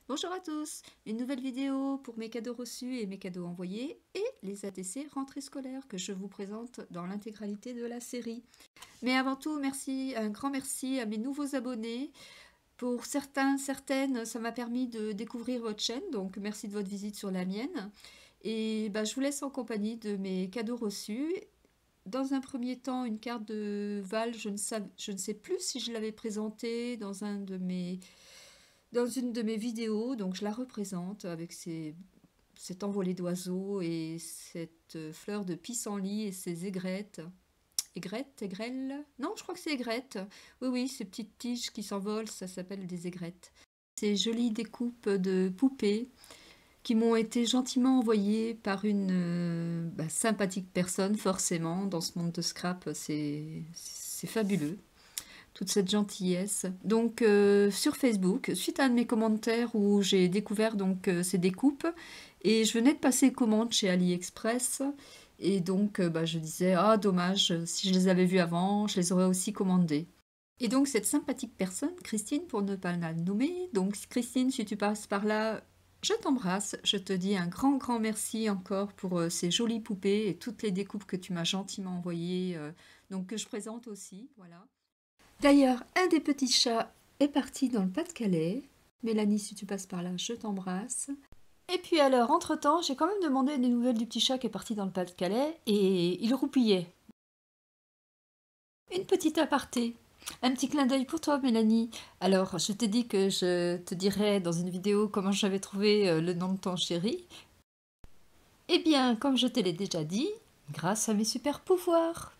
Bonjour à tous, une nouvelle vidéo pour mes cadeaux reçus et mes cadeaux envoyés et les ATC rentrée scolaire que je vous présente dans l'intégralité de la série. Mais avant tout, merci, un grand merci à mes nouveaux abonnés. Pour certains, certaines, ça m'a permis de découvrir votre chaîne, donc merci de votre visite sur la mienne. Et je vous laisse en compagnie de mes cadeaux reçus. Dans un premier temps, une carte de Val, je ne sais plus si je l'avais présentée dans une de mes vidéos, donc je la représente avec cet envolé d'oiseaux et cette fleur de pissenlit et ses aigrettes. Aigrettes, aigrelles? Non, je crois que c'est aigrettes. Oui, oui, ces petites tiges qui s'envolent, ça s'appelle des aigrettes. Ces jolies découpes de poupées qui m'ont été gentiment envoyées par une sympathique personne, forcément. Dans ce monde de scrap, c'est fabuleux. Toute cette gentillesse. Donc sur Facebook, suite à un de mes commentaires où j'ai découvert donc ces découpes, et je venais de passer commande chez AliExpress, et donc je disais, ah dommage, si je les avais vus avant, je les aurais aussi commandées. Et donc cette sympathique personne, Christine, pour ne pas la nommer, donc Christine, si tu passes par là, je t'embrasse, je te dis un grand merci encore pour ces jolies poupées et toutes les découpes que tu m'as gentiment envoyées, donc que je présente aussi, voilà. D'ailleurs, un des petits chats est parti dans le Pas-de-Calais. Mélanie, si tu passes par là, je t'embrasse. Et puis alors, entre-temps, j'ai quand même demandé des nouvelles du petit chat qui est parti dans le Pas-de-Calais et il roupillait. Une petite aparté. Un petit clin d'œil pour toi, Mélanie. Alors, je t'ai dit que je te dirais dans une vidéo comment j'avais trouvé le nom de ton chéri. Eh bien, comme je te l'ai déjà dit, grâce à mes super pouvoirs.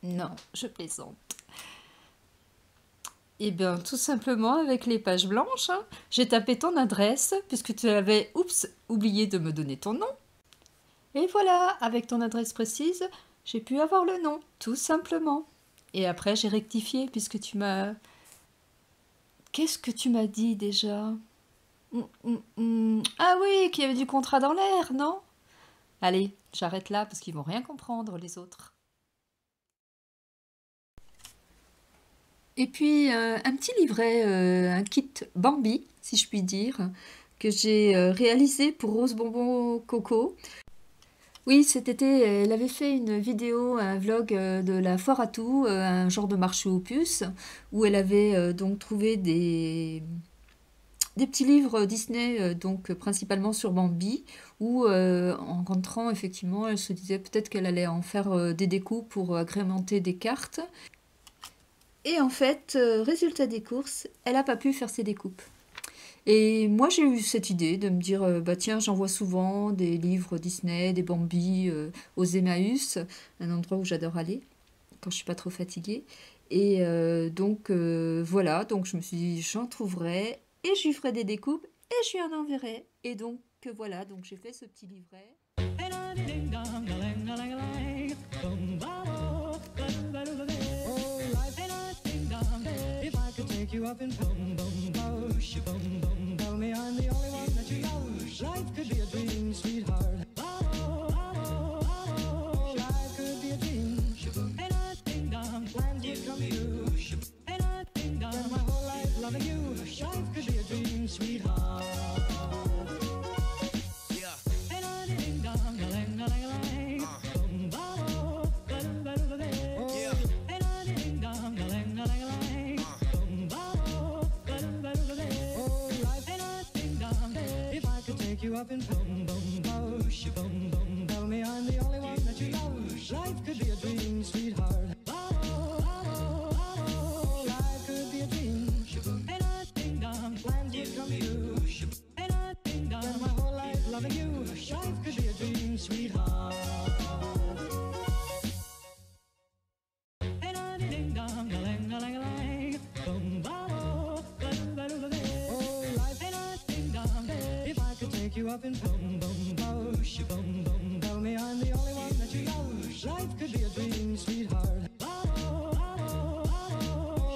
Non, je plaisante. Eh bien, tout simplement avec les pages blanches, j'ai tapé ton adresse puisque tu avais, oublié de me donner ton nom. Et voilà, avec ton adresse précise, j'ai pu avoir le nom, tout simplement. Et après, j'ai rectifié puisque tu m'as... Qu'est-ce que tu m'as dit déjà? Ah oui, qu'il y avait du contrat dans l'air, non? Allez, j'arrête là parce qu'ils vont rien comprendre, les autres. Et puis un petit livret, un kit Bambi, si je puis dire, que j'ai réalisé pour Rose Bonbon Coco. Oui, cet été, elle avait fait une vidéo, un vlog de la foire à tout, un genre de marché aux puces, où elle avait donc trouvé des petits livres Disney, donc principalement sur Bambi, où en rentrant, effectivement, elle se disait peut-être qu'elle allait en faire des découpes pour agrémenter des cartes. Et en fait, résultat des courses, elle n'a pas pu faire ses découpes. Et moi, j'ai eu cette idée de me dire, bah tiens, j'envoie souvent des livres Disney, des Bambi aux Emmaüs, un endroit où j'adore aller quand je suis pas trop fatiguée. Et voilà, donc je me suis dit, j'en trouverai et je lui ferai des découpes et je lui en enverrai. Et donc voilà, donc j'ai fait ce petit livret. You up in boom boom boom boom boom. Tell me I'm the only one that you love. Life could be a dream, sweetheart. Life could be a dream. And I ding dong, plans would come true. And I ding dong, spend my whole life loving you. Life could be a dream, sweetheart. Yeah. And I ding dong, a lang a lang a lang. Boom boom, yeah. And I ding dong, a lang a lang a lang. You up in boom boom boom boom boom. Tell me I'm the only one that you love. Life could be a dream, sweetheart. Life could be a dream. And I ding dong, plans would come true. And I ding dong, spend my whole life loving you. Life could be a dream, sweetheart. And I ding dong, a lang a lang a lang. Boom boom. You up in boom boom boom boom boom. Tell me I'm the only one that you love. Life could be a dream, sweetheart.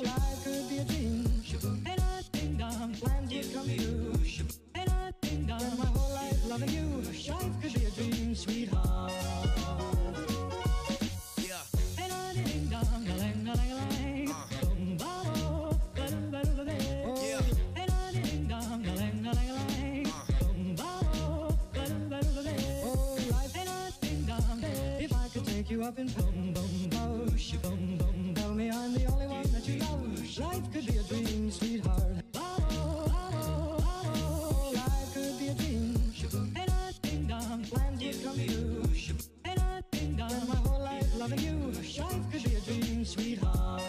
Life could be a dream. And I ding dong, plans would come true. And I ding dong, spend my whole life loving you. Life could be a dream, sweetheart. Yeah. And I ding dong, a lang a lang a lang. Boom boom. Yeah. And I ding dong. up in boom, boom, boom, boom, boom. Tell me I'm the only one that you love. Life could be a dream, sweetheart. Life could be a dream. And I ding dong, plans would come true. And I ding dong, spend my whole life loving you. Life could be a dream, sweetheart.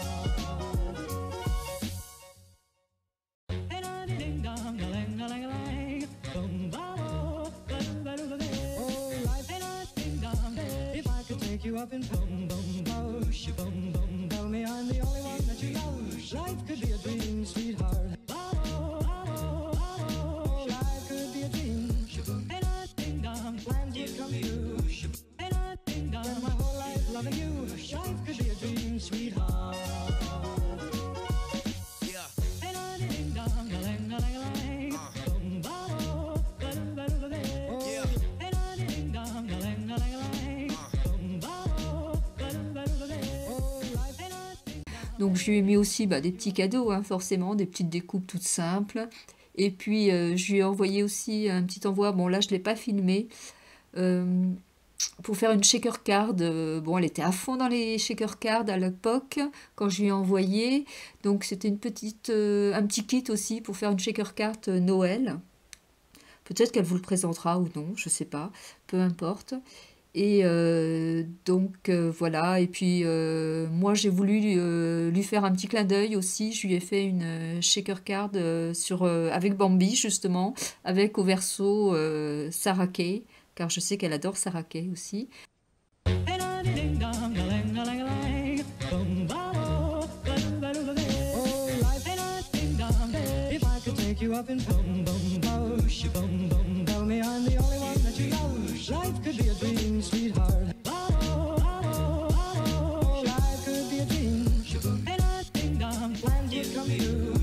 And I ding dong, lang, lang, lang, boom, boom, oh, life, and I ding dong. If I could take you up in boom, boom, boom, boom, boom. Tell me I'm the only one that you love. Life could be a dream, sweetheart. Life could be a dream. And I ding dong, plans would come true. And I ding dong, spend my whole life loving you. Life could be a dream, sweetheart. Yeah. And I ding dong, lang, lang, lang, boom, boom, oh, and I ding dong, lang, lang, lang, boom, boom, oh, life, and I ding dong. Donc je lui ai mis aussi des petits cadeaux, hein, forcément, des petites découpes toutes simples. Et puis je lui ai envoyé aussi un petit envoi, bon là je ne l'ai pas filmé, pour faire une shaker card. Bon, elle était à fond dans les shaker cards à l'époque quand je lui ai envoyé. Donc c'était un petit kit aussi pour faire une shaker card Noël. Peut-être qu'elle vous le présentera ou non, je sais pas, peu importe. Et voilà, et puis moi j'ai voulu lui faire un petit clin d'œil aussi. Je lui ai fait une shaker card avec Bambi justement, avec au verso Sarah Kay, car je sais qu'elle adore Sarah Kay aussi. Life could be a dream, sweetheart. Life could be a dream. And I ding dong, plans would come true.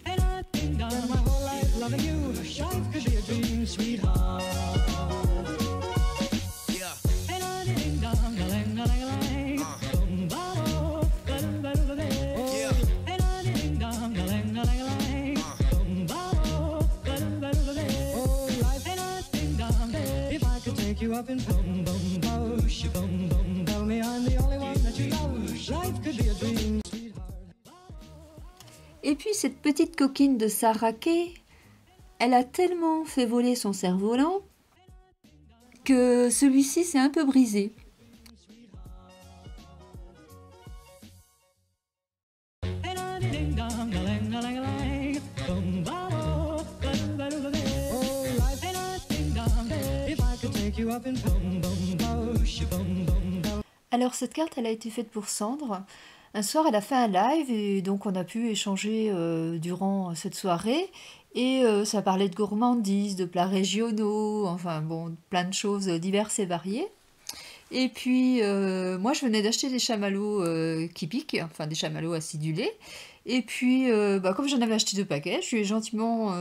And I ding dong, spend my whole life loving you. Life could be a dream, sweetheart. Yeah. And I ding dong, lang, lang, lang, boom, boom, oh, and I ding dong, lang, lang, lang, boom, boom, oh, life, and I ding dong. If I could take you up in boom, boom, boom, boom, boom. Tell me I'm the only one that you love. Life could be a dream, sweetheart. Et puis cette petite coquine de Sarah Kay, elle a tellement fait voler son cerf-volant que celui-ci s'est un peu brisé. And I ding dong, lang, lang, lang, boom, boom, oh, life, and I ding dong. If I could take you up in boom, boom, boom, boom, boom. Alors cette carte, elle a été faite pour Sandre. Un soir, elle a fait un live et donc on a pu échanger durant cette soirée. Et ça parlait de gourmandise, de plats régionaux, enfin bon, plein de choses diverses et variées. Et puis moi, je venais d'acheter des chamallows qui piquent, enfin des chamallows acidulés. Et puis, comme j'en avais acheté 2 paquets, je lui ai gentiment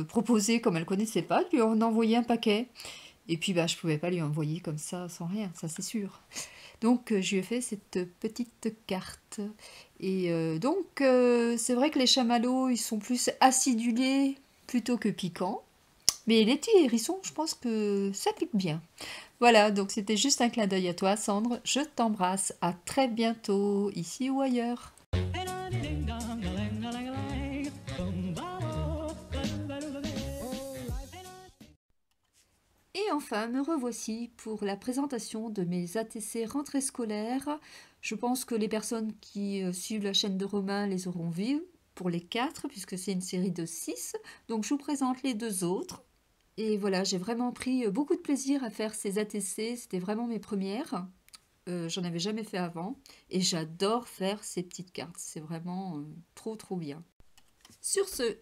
proposé, comme elle ne connaissait pas, de lui en envoyer un paquet. Et puis, je ne pouvais pas lui envoyer comme ça, sans rien, ça c'est sûr. Donc, je lui ai fait cette petite carte. Et c'est vrai que les chamallows, ils sont plus acidulés plutôt que piquants. Mais les petits hérissons, je pense que ça pique bien. Voilà, donc c'était juste un clin d'œil à toi, Sandre. Je t'embrasse. À très bientôt, ici ou ailleurs. Et enfin, me revoici pour la présentation de mes ATC rentrée scolaire. Je pense que les personnes qui suivent la chaîne de Romain les auront vues pour les 4, puisque c'est une série de 6. Donc je vous présente les 2 autres. Et voilà, j'ai vraiment pris beaucoup de plaisir à faire ces ATC. C'était vraiment mes premières. J'en avais jamais fait avant. Et j'adore faire ces petites cartes. C'est vraiment trop bien. Sur ce,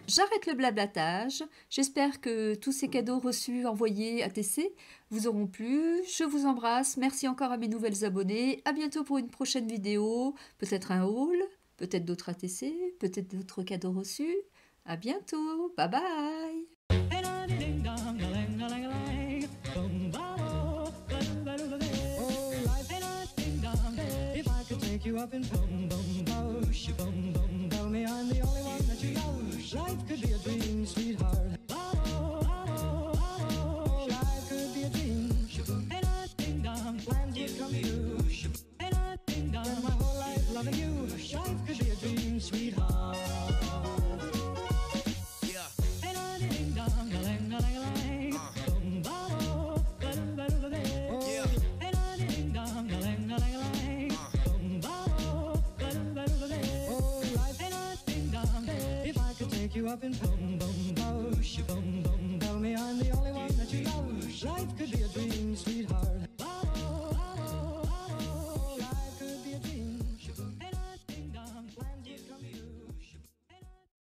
j'arrête le blablatage. J'espère que tous ces cadeaux reçus, envoyés ATC vous auront plu. Je vous embrasse. Merci encore à mes nouvelles abonnées. À bientôt pour une prochaine vidéo. Peut-être un haul, peut-être d'autres ATC, peut-être d'autres cadeaux reçus. À bientôt. Bye bye. You up and boom, boom, boom, boom. Tell me I'm the only one that you love. Life could be a dream, sweetheart. Life could be a dream. And I ding dong, plans would come true. loving you, life could be a dream, sweetheart. Yeah. Hey, la ding dong, la lang, la lang, lang. Dum ba bo, ba dum ba dum ba day. Yeah. Hey, la ding dong, la lang, la lang, lang. Dum ba bo, ba dum ba dum ba day. Oh, life, hey, la ding dong. If I could take you up and put